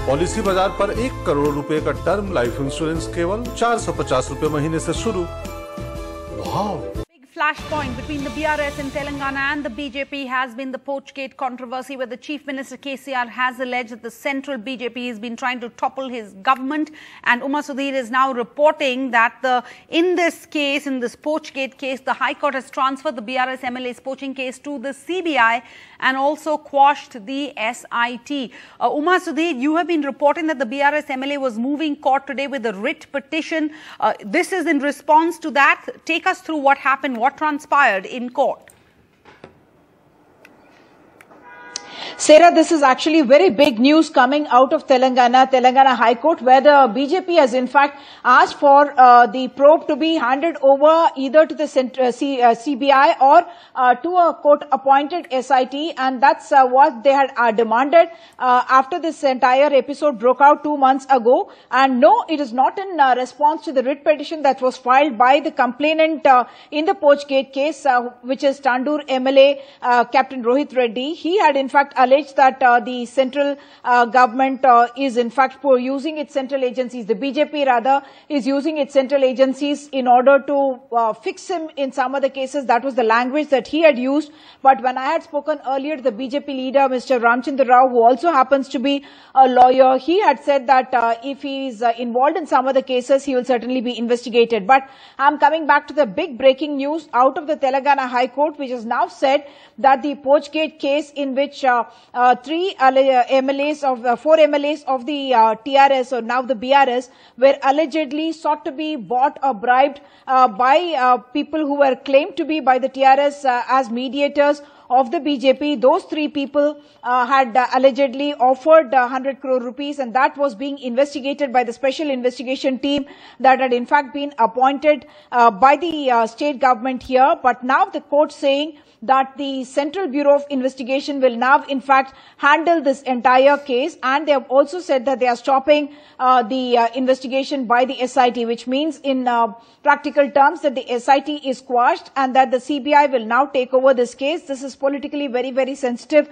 Policy बाजार पर 1 करोड़ रुपए का टर्म लाइफ इंश्योरेंस केवल 450 रुपए महीने से शुरू। वाह! Flashpoint between the BRS in Telangana and the BJP has been the Poachgate controversy, where the Chief Minister KCR has alleged that the central BJP has been trying to topple his government, and Uma Sudhir is now reporting that in this Poachgate case, the High Court has transferred the BRS MLAs poaching case to the CBI and also quashed the SIT. Uma Sudhir, you have been reporting that the BRS MLA was moving court today with a writ petition. This is in response to that. Take us through what happened. What transpired in court? Sarah, this is actually very big news coming out of Telangana High Court, where the BJP has in fact asked for the probe to be handed over either to the CBI or to a court-appointed SIT, and that's what they had demanded after this entire episode broke out 2 months ago. And no, it is not in response to the writ petition that was filed by the complainant in the Poachgate case, which is Tandur MLA Captain Rohit Reddy. He had in fact alleged that the central government is in fact using its central agencies, the BJP rather, is using its central agencies in order to fix him in some of the cases. That was the language that he had used. But when I had spoken earlier to the BJP leader, Mr. Ramchandra Rao, who also happens to be a lawyer, he had said that if he is involved in some of the cases, he will certainly be investigated. But I'm coming back to the big breaking news out of the Telangana High Court, which has now said that the Poachgate case, in which 4 MLAs of the TRS, or now the BRS, were allegedly sought to be bought or bribed by people who were claimed to be by the TRS as mediators of the BJP. Those 3 people had allegedly offered 100 crore rupees, and that was being investigated by the special investigation team that had in fact been appointed by the state government here. But now the court saying that the Central Bureau of Investigation will now in fact handle this entire case, and they have also said that they are stopping the investigation by the SIT, which means in practical terms that the SIT is quashed and that the CBI will now take over this case. This is politically very, very sensitive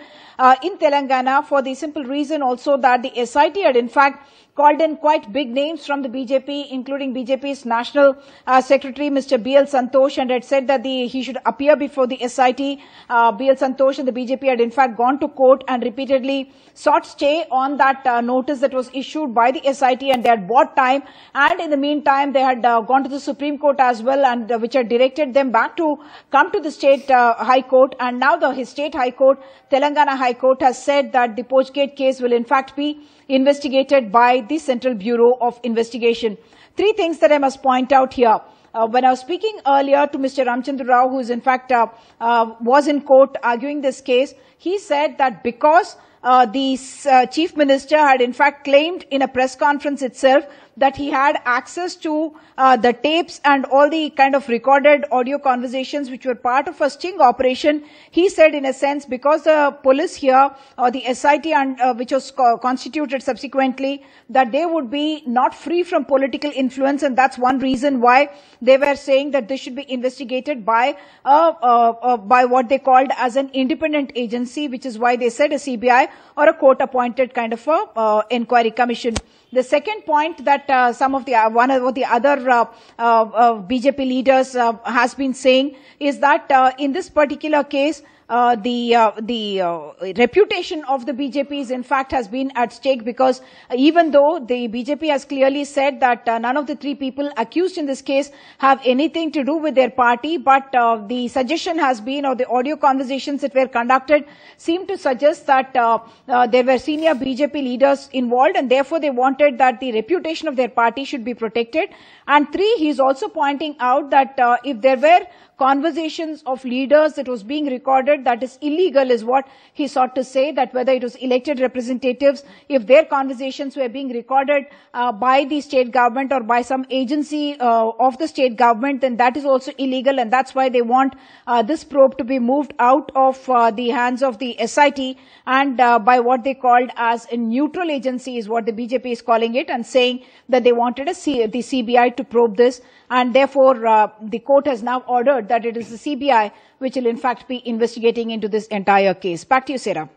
in Telangana, for the simple reason also that the SIT had in fact called in quite big names from the BJP, including BJP's National Secretary, Mr. B.L. Santosh, and had said that he should appear before the SIT. B.L. Santosh and the BJP had in fact gone to court and repeatedly sought stay on that notice that was issued by the SIT, and they had bought time. And in the meantime, they had gone to the Supreme Court as well, and which had directed them back to come to the state High Court. And now the state High Court, Telangana High Court, has said that the Poachgate case will in fact be investigated by the Central Bureau of Investigation. 3 things that I must point out here. When I was speaking earlier to Mr. Ramchandra Rao, who is in fact was in court arguing this case, he said that because the Chief Minister had in fact claimed in a press conference itself that he had access to the tapes and all the kind of recorded audio conversations which were part of a sting operation. He said, in a sense, because the police here, or the SIT, and which was constituted subsequently, that they would be not free from political influence, and that's one reason why they were saying that this should be investigated by what they called as an independent agency, which is why they said a CBI or a court-appointed kind of a inquiry commission. The second point that one of the other BJP leaders has been saying is that in this particular case, the reputation of the BJP is in fact has been at stake, because even though the BJP has clearly said that none of the 3 people accused in this case have anything to do with their party, but the suggestion has been, or the audio conversations that were conducted seem to suggest that there were senior BJP leaders involved, and therefore they wanted that the reputation of their party should be protected. And 3, he is also pointing out that if there were conversations of leaders that was being recorded, that is illegal, is what he sought to say, that whether it was elected representatives, if their conversations were being recorded by the state government or by some agency of the state government, then that is also illegal, and that's why they want this probe to be moved out of the hands of the SIT and by what they called as a neutral agency, is what the BJP is calling it, and saying that they wanted the CBI to probe this, and therefore the court has now ordered that it is the CBI which will in fact be investigating into this entire case. Back to you, Sarah.